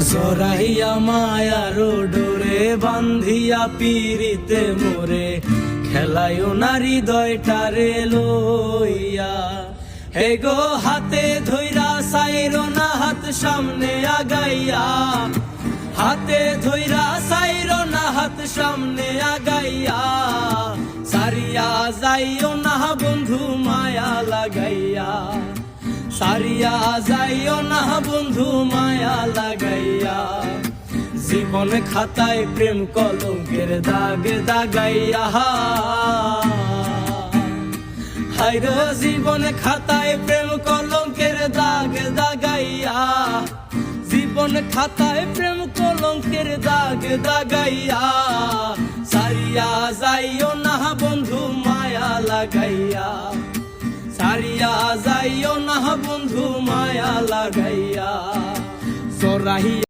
জরাইয়া মায়ার ডোরে বান্ধিয়া পিরিতে মোরে খেলায়ও নারী হৃদয়টারে লইয়া। হে গো হাতে ধইরা সাইরো না হাত সামনে আগাইয়া, হাতে ধইরা সাইরো না হাত সামনে আগাইয়া। সারিয়া যাইও না বন্ধু মায়া লাগাইয়া, সারিয়া যাইও না বন্ধু মায়া লাগাইয়া। জীবন খাতায় প্রেম কলঙ্কের দাগ দাগাইয়া, হায়রে জীবন খাতায় প্রেম কলঙ্কের দাগ দাগাইয়া। জীবন খাতায় প্রেম কলঙ্কের দাগ দাগাইয়া। সারিয়া যাইও না বন্ধু মায়া লাগাইয়া, সারিয়া যাইও না বন্ধু মায়া লাগাইয়া। জরাইয়া